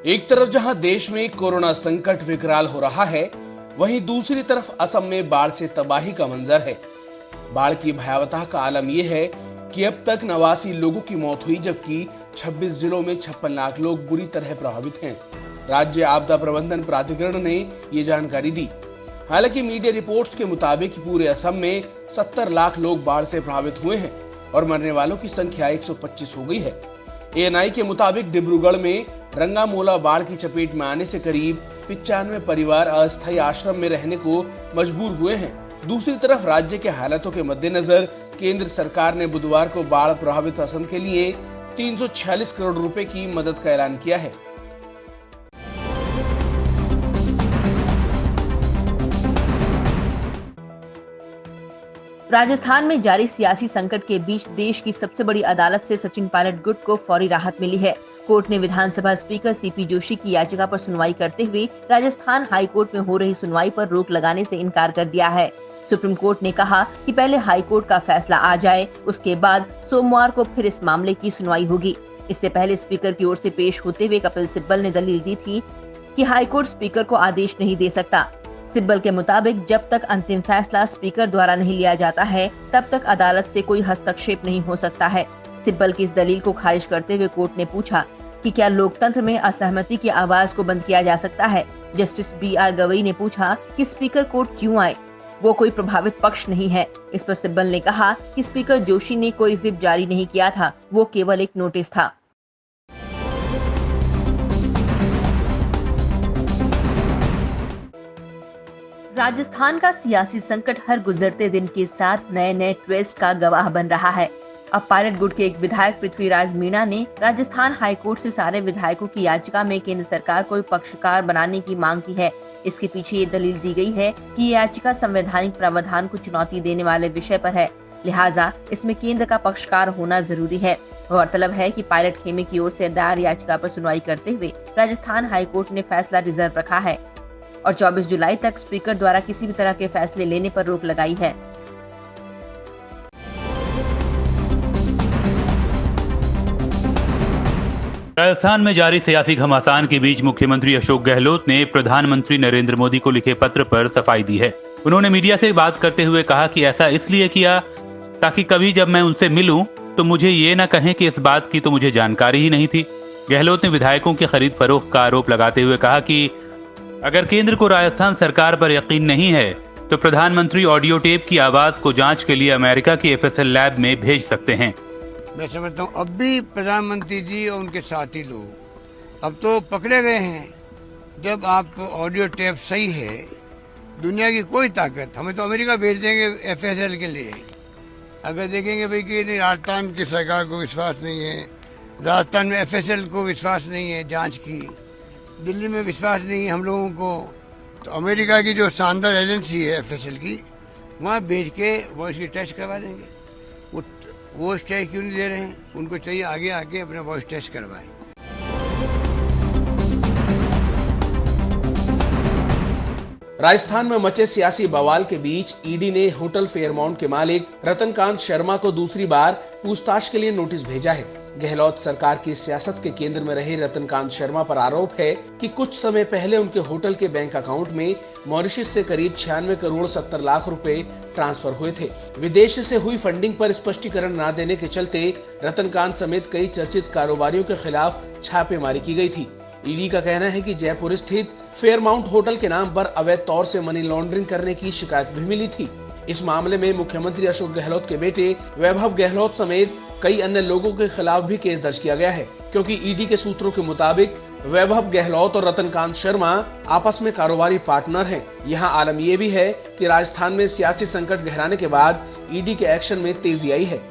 एक तरफ जहां देश में कोरोना संकट विकराल हो रहा है, वहीं दूसरी तरफ असम में बाढ़ से तबाही का मंजर है। बाढ़ की भयावहता का आलम यह है कि अब तक 89 लोगों की मौत हुई, जबकि 26 जिलों में 56 लाख लोग बुरी तरह प्रभावित हैं। राज्य आपदा प्रबंधन प्राधिकरण ने ये जानकारी दी। हालांकि मीडिया रिपोर्ट्स के मुताबिक पूरे असम में 70 लाख लोग बाढ़ से प्रभावित हुए हैं और मरने वालों की संख्या 125 हो गई है। एएनआई के मुताबिक डिब्रूगढ़ में रंगामोला बाढ़ की चपेट में आने से करीब 95 परिवार अस्थायी आश्रम में रहने को मजबूर हुए हैं। दूसरी तरफ राज्य के हालातों के मद्देनजर केंद्र सरकार ने बुधवार को बाढ़ प्रभावित असम के लिए 346 करोड़ रुपए की मदद का ऐलान किया है। राजस्थान में जारी सियासी संकट के बीच देश की सबसे बड़ी अदालत से सचिन पायलट गुट को फौरी राहत मिली है। कोर्ट ने विधानसभा स्पीकर सीपी जोशी की याचिका पर सुनवाई करते हुए राजस्थान हाई कोर्ट में हो रही सुनवाई पर रोक लगाने से इनकार कर दिया है। सुप्रीम कोर्ट ने कहा कि पहले हाई कोर्ट का फैसला आ जाए, उसके बाद सोमवार को फिर इस मामले की सुनवाई होगी। इससे पहले स्पीकर की ओर से पेश होते हुए कपिल सिब्बल ने दलील दी थी कि हाई कोर्ट स्पीकर को आदेश नहीं दे सकता। सिब्बल के मुताबिक जब तक अंतिम फैसला स्पीकर द्वारा नहीं लिया जाता है, तब तक अदालत से कोई हस्तक्षेप नहीं हो सकता है। सिब्बल की इस दलील को खारिज करते हुए कोर्ट ने पूछा कि क्या लोकतंत्र में असहमति की आवाज को बंद किया जा सकता है। जस्टिस BR गवई ने पूछा कि स्पीकर कोर्ट क्यों आए, वो कोई प्रभावित पक्ष नहीं है। इस पर सिब्बल ने कहा कि स्पीकर जोशी ने कोई व्हिप जारी नहीं किया था, वो केवल एक नोटिस था। राजस्थान का सियासी संकट हर गुजरते दिन के साथ नए नए ट्विस्ट का गवाह बन रहा है। अब पायलट गुट के एक विधायक पृथ्वीराज मीणा ने राजस्थान हाईकोर्ट से सारे विधायकों की याचिका में केंद्र सरकार को पक्षकार बनाने की मांग की है। इसके पीछे ये दलील दी गई है कि ये याचिका संवैधानिक प्रावधान को चुनौती देने वाले विषय पर है, लिहाजा इसमें केंद्र का पक्षकार होना जरूरी है। गौरतलब है कि पायलट खेमे की ओर से दायर याचिका पर सुनवाई करते हुए राजस्थान हाईकोर्ट ने फैसला रिजर्व रखा है और 24 जुलाई तक स्पीकर द्वारा किसी भी तरह के फैसले लेने पर रोक लगाई है। राजस्थान में जारी सियासी घमासान के बीच मुख्यमंत्री अशोक गहलोत ने प्रधानमंत्री नरेंद्र मोदी को लिखे पत्र पर सफाई दी है। उन्होंने मीडिया से बात करते हुए कहा कि ऐसा इसलिए किया ताकि कभी जब मैं उनसे मिलूं तो मुझे ये न कहें कि इस बात की तो मुझे जानकारी ही नहीं थी। गहलोत ने विधायकों की खरीद फरोख्त का आरोप लगाते हुए कहा कि अगर केंद्र को राजस्थान सरकार पर यकीन नहीं है तो प्रधानमंत्री ऑडियो टेप की आवाज को जांच के लिए अमेरिका की FSL लैब में भेज सकते हैं। मैं समझता हूँ अब भी प्रधानमंत्री जी और उनके साथी लोग अब तो पकड़े गए हैं। जब आप ऑडियो टेप सही है, दुनिया की कोई ताकत हमें तो अमेरिका भेज देंगे FSL के लिए। अगर देखेंगे भाई कि राजस्थान की सरकार को विश्वास नहीं है, राजस्थान में FSL को विश्वास नहीं है, जांच की दिल्ली में विश्वास नहीं है हम लोगों को, तो अमेरिका की जो शानदार एजेंसी है FSL की, वहाँ भेज के वॉइस की टेस्ट करवा देंगे। वो वॉइस टेस्ट क्यों नहीं दे रहे हैं? उनको चाहिए आगे आके अपना वॉइस टेस्ट करवाएं। राजस्थान में मचे सियासी बवाल के बीच ईडी ने होटल फेयरमाउंट के मालिक रतनकांत शर्मा को दूसरी बार पूछताछ के लिए नोटिस भेजा है। गहलोत सरकार की सियासत के केंद्र में रहे रतनकांत शर्मा पर आरोप है कि कुछ समय पहले उनके होटल के बैंक अकाउंट में मॉरिशस से करीब 96 करोड़ 70 लाख रुपए ट्रांसफर हुए थे। विदेश से हुई फंडिंग पर स्पष्टीकरण न देने के चलते रतनकांत समेत कई चर्चित कारोबारियों के खिलाफ छापेमारी की गई थी। ईडी का कहना है कि जयपुर स्थित फेयरमाउंट होटल के नाम पर अवैध तौर से मनी लॉन्ड्रिंग करने की शिकायत भी मिली थी। इस मामले में मुख्यमंत्री अशोक गहलोत के बेटे वैभव गहलोत समेत कई अन्य लोगों के खिलाफ भी केस दर्ज किया गया है, क्योंकि ईडी के सूत्रों के मुताबिक वैभव गहलोत और रतनकांत शर्मा आपस में कारोबारी पार्टनर हैं। यहाँ आलम ये भी है कि राजस्थान में सियासी संकट गहराने के बाद ईडी के एक्शन में तेजी आई है।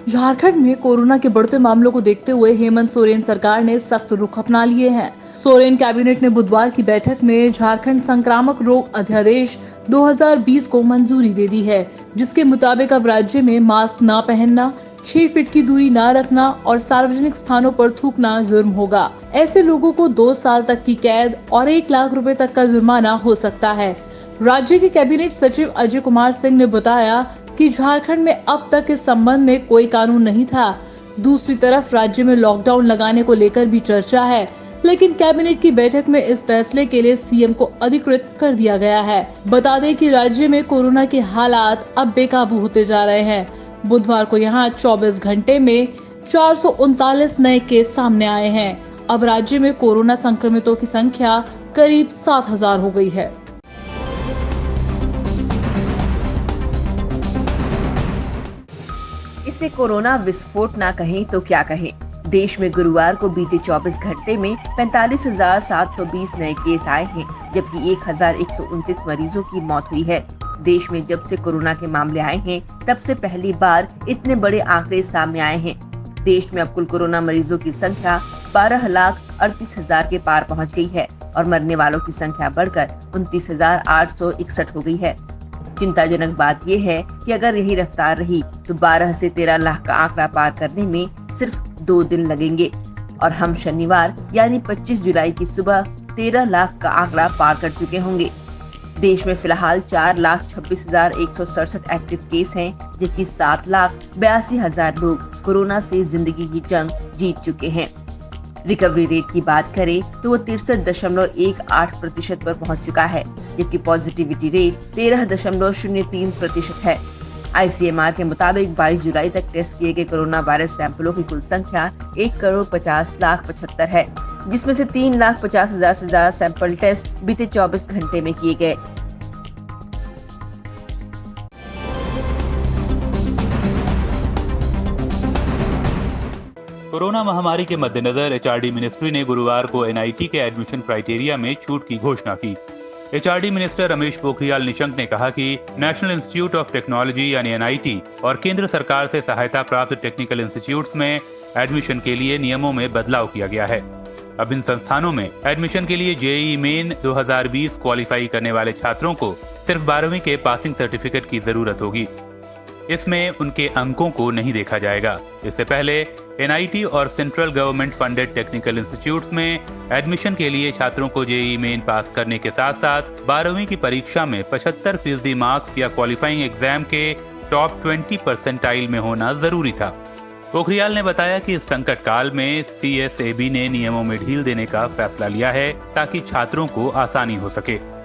झारखंड में कोरोना के बढ़ते मामलों को देखते हुए हेमंत सोरेन सरकार ने सख्त रुख अपना लिए हैं। सोरेन कैबिनेट ने बुधवार की बैठक में झारखंड संक्रामक रोग अध्यादेश 2020 को मंजूरी दे दी है, जिसके मुताबिक अब राज्य में मास्क न पहनना, 6 फीट की दूरी न रखना और सार्वजनिक स्थानों पर थूकना जुर्म होगा। ऐसे लोगों को 2 साल तक की कैद और 1 लाख रुपए तक का जुर्माना हो सकता है। राज्य के कैबिनेट सचिव अजय कुमार सिंह ने बताया कि झारखंड में अब तक इस संबंध में कोई कानून नहीं था। दूसरी तरफ राज्य में लॉकडाउन लगाने को लेकर भी चर्चा है, लेकिन कैबिनेट की बैठक में इस फैसले के लिए सीएम को अधिकृत कर दिया गया है। बता दें कि राज्य में कोरोना के हालात अब बेकाबू होते जा रहे हैं। बुधवार को यहां 24 घंटे में 439 नए केस सामने आए हैं। अब राज्य में कोरोना संक्रमितों की संख्या करीब 7,000 हो गई है। इसे कोरोना विस्फोट ना कहें तो क्या कहें। देश में गुरुवार को बीते 24 घंटे में 45,720 नए केस आए हैं, जबकि 1,129 मरीजों की मौत हुई है। देश में जब से कोरोना के मामले आए हैं, तब से पहली बार इतने बड़े आंकड़े सामने आए हैं। देश में अब कुल कोरोना मरीजों की संख्या 12,38,000 के पार पहुंच गई है और मरने वालों की संख्या बढ़कर 29,861 हो गई है। चिंताजनक बात यह है कि अगर यही रफ्तार रही तो 12 से 13 लाख का आंकड़ा पार करने में सिर्फ 2 दिन लगेंगे और हम शनिवार यानी 25 जुलाई की सुबह 13 लाख का आंकड़ा पार कर चुके होंगे। देश में फिलहाल 4,26,167 एक्टिव केस हैं, जबकि 7,82,000 लोग कोरोना से जिंदगी की जंग जीत चुके हैं। रिकवरी रेट की बात करें तो वो 63.18% पर पहुंच चुका है, जबकि पॉजिटिविटी रेट 13.03% है। ICMR के मुताबिक 22 जुलाई तक टेस्ट किए गए कोरोना वायरस सैंपलों की कुल संख्या 1,50,75,000 है, जिसमें से 3,50,000 से ज्यादा सैंपल टेस्ट बीते 24 घंटे में किए गए। कोरोना महामारी के मद्देनजर HRD मिनिस्ट्री ने गुरुवार को NIT के एडमिशन क्राइटेरिया में छूट की घोषणा की। HRD मिनिस्टर रमेश पोखरियाल निशंक ने कहा कि नेशनल इंस्टीट्यूट ऑफ टेक्नोलॉजी यानी NIT और केंद्र सरकार से सहायता प्राप्त टेक्निकल इंस्टीट्यूट्स में एडमिशन के लिए नियमों में बदलाव किया गया है। अब इन संस्थानों में एडमिशन के लिए JEE मेन 2020 क्वालिफाई करने वाले छात्रों को सिर्फ 12वीं के पासिंग सर्टिफिकेट की जरूरत होगी। इसमें उनके अंकों को नहीं देखा जाएगा। इससे पहले NIT और central government funded technical institutes में एडमिशन के लिए छात्रों को JEE मेन पास करने के साथ साथ 12वीं की परीक्षा में 75% मार्क्स या क्वालिफाइंग एग्जाम के टॉप 20 परसेंटाइल में होना जरूरी था। पोखरियाल ने बताया कि इस संकट काल में CSAB ने नियमों में ढील देने का फैसला लिया है ताकि छात्रों को आसानी हो सके।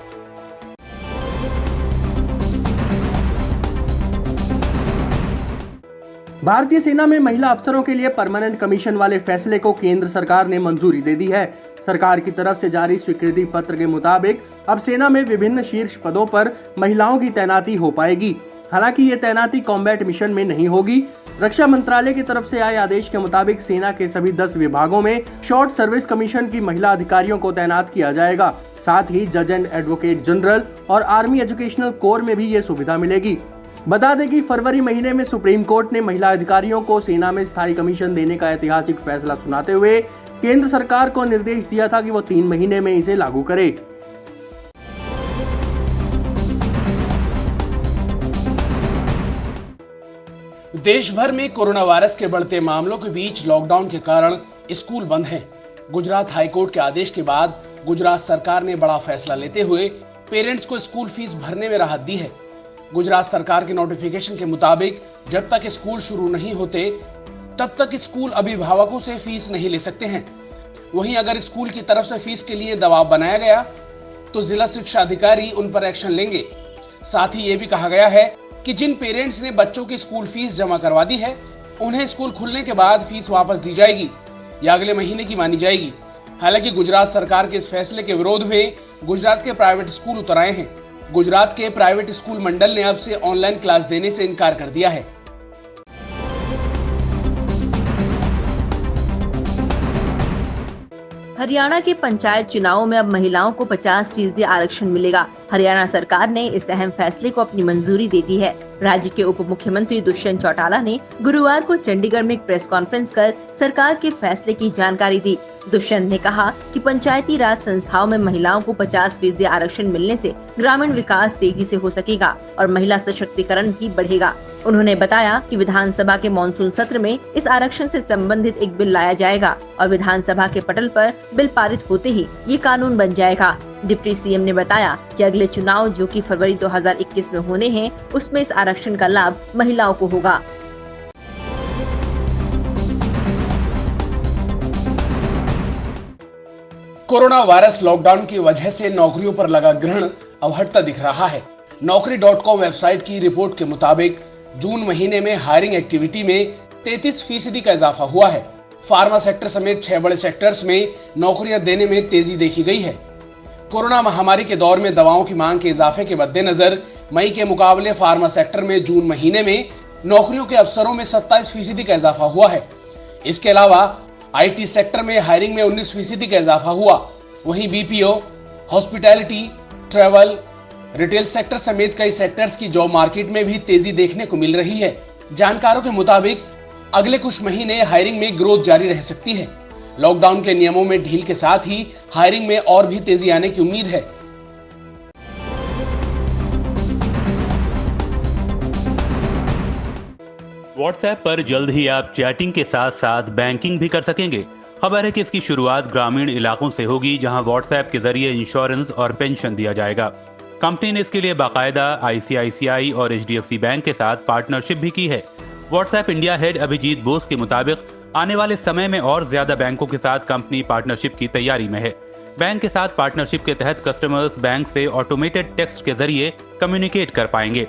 भारतीय सेना में महिला अफसरों के लिए परमानेंट कमीशन वाले फैसले को केंद्र सरकार ने मंजूरी दे दी है। सरकार की तरफ से जारी स्वीकृति पत्र के मुताबिक अब सेना में विभिन्न शीर्ष पदों पर महिलाओं की तैनाती हो पाएगी। हालांकि ये तैनाती कॉम्बैट मिशन में नहीं होगी। रक्षा मंत्रालय की तरफ से आए आदेश के मुताबिक सेना के सभी 10 विभागों में शॉर्ट सर्विस कमीशन की महिला अधिकारियों को तैनात किया जाएगा। साथ ही जज एंड एडवोकेट जनरल और आर्मी एजुकेशनल कोर में भी ये सुविधा मिलेगी। बता दें कि फरवरी महीने में सुप्रीम कोर्ट ने महिला अधिकारियों को सेना में स्थायी कमीशन देने का ऐतिहासिक फैसला सुनाते हुए केंद्र सरकार को निर्देश दिया था कि वो 3 महीने में इसे लागू करे। देश भर में कोरोना वायरस के बढ़ते मामलों के बीच लॉकडाउन के कारण स्कूल बंद हैं। गुजरात हाईकोर्ट के आदेश के बाद गुजरात सरकार ने बड़ा फैसला लेते हुए पेरेंट्स को स्कूल फीस भरने में राहत दी है। गुजरात सरकार के नोटिफिकेशन के मुताबिक जब तक स्कूल शुरू नहीं होते तब तक स्कूल अभिभावकों से फीस नहीं ले सकते हैं। वहीं अगर स्कूल की तरफ से फीस के लिए दबाव बनाया गया तो जिला शिक्षा अधिकारी उन पर एक्शन लेंगे। साथ ही ये भी कहा गया है कि जिन पेरेंट्स ने बच्चों की स्कूल फीस जमा करवा दी है उन्हें स्कूल खुलने के बाद फीस वापस दी जाएगी या अगले महीने की मानी जाएगी। हालांकि गुजरात सरकार के इस फैसले के विरोध में गुजरात के प्राइवेट स्कूल उतर आए हैं। गुजरात के प्राइवेट स्कूल मंडल ने अब से ऑनलाइन क्लास देने से इनकार कर दिया है। हरियाणा के पंचायत चुनावों में अब महिलाओं को 50% आरक्षण मिलेगा। हरियाणा सरकार ने इस अहम फैसले को अपनी मंजूरी दे दी है। राज्य के उप मुख्यमंत्री दुष्यंत चौटाला ने गुरुवार को चंडीगढ़ में एक प्रेस कॉन्फ्रेंस कर सरकार के फैसले की जानकारी दी। दुष्यंत ने कहा कि पंचायती राज संस्थाओं में महिलाओं को 50% आरक्षण मिलने से ग्रामीण विकास तेजी से हो सकेगा और महिला सशक्तिकरण भी बढ़ेगा। उन्होंने बताया कि विधानसभा के मॉनसून सत्र में इस आरक्षण से संबंधित एक बिल लाया जाएगा और विधानसभा के पटल पर बिल पारित होते ही ये कानून बन जाएगा। डिप्टी सीएम ने बताया कि अगले चुनाव जो कि फरवरी 2021 में होने हैं, उसमें इस आरक्षण का लाभ महिलाओं को होगा। कोरोना वायरस लॉकडाउन की वजह से नौकरियों पर लगा ग्रहण अब हटता दिख रहा है। Naukri.com वेबसाइट की रिपोर्ट के मुताबिक जून महीने में हायरिंग एक्टिविटी में 33% का इजाफा हुआ है। फार्मा सेक्टर समेत 6 बड़े सेक्टर्स में नौकरियां देने में तेजी देखी गई है। कोरोना महामारी के दौर में दवाओं की मांग के इजाफे के मद्देनजर मई के मुकाबले फार्मा सेक्टर में जून महीने में नौकरियों के अवसरों में 27% का इजाफा हुआ है। इसके अलावा IT सेक्टर में हायरिंग में 19% का इजाफा हुआ। वहीं BPO, hospitality, travel, retail sector समेत कई सेक्टर्स की जॉब मार्केट में भी तेजी देखने को मिल रही है। जानकारों के मुताबिक अगले कुछ महीने हायरिंग में ग्रोथ जारी रह सकती है। लॉकडाउन के नियमों में ढील के साथ ही हायरिंग में और भी तेजी आने की उम्मीद है। व्हाट्सएप पर जल्द ही आप चैटिंग के साथ साथ बैंकिंग भी कर सकेंगे। खबर है कि इसकी शुरुआत ग्रामीण इलाकों से होगी, जहां व्हाट्सएप के जरिए इंश्योरेंस और पेंशन दिया जाएगा। कंपनी ने इसके लिए बाकायदा ICICI और HDFC बैंक के साथ पार्टनरशिप भी की है। WhatsApp India head Abhijit Bose के मुताबिक आने वाले समय में और ज्यादा बैंकों के साथ कंपनी पार्टनरशिप की तैयारी में है। बैंक के साथ पार्टनरशिप के तहत कस्टमर्स बैंक से ऑटोमेटेड टेक्स्ट के जरिए कम्युनिकेट कर पाएंगे।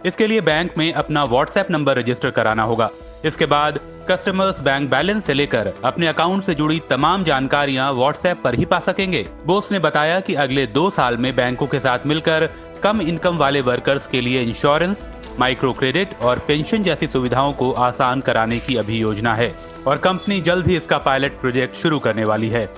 इसके लिए बैंक में अपना व्हाट्सएप नंबर रजिस्टर कराना होगा। इसके बाद कस्टमर्स बैंक बैलेंस से लेकर अपने अकाउंट से जुड़ी तमाम जानकारियां व्हाट्सएप पर ही पा सकेंगे। बोस ने बताया कि अगले 2 साल में बैंकों के साथ मिलकर कम इनकम वाले वर्कर्स के लिए इंश्योरेंस, माइक्रो क्रेडिट और पेंशन जैसी सुविधाओं को आसान कराने की अभी योजना है और कंपनी जल्द ही इसका पायलट प्रोजेक्ट शुरू करने वाली है।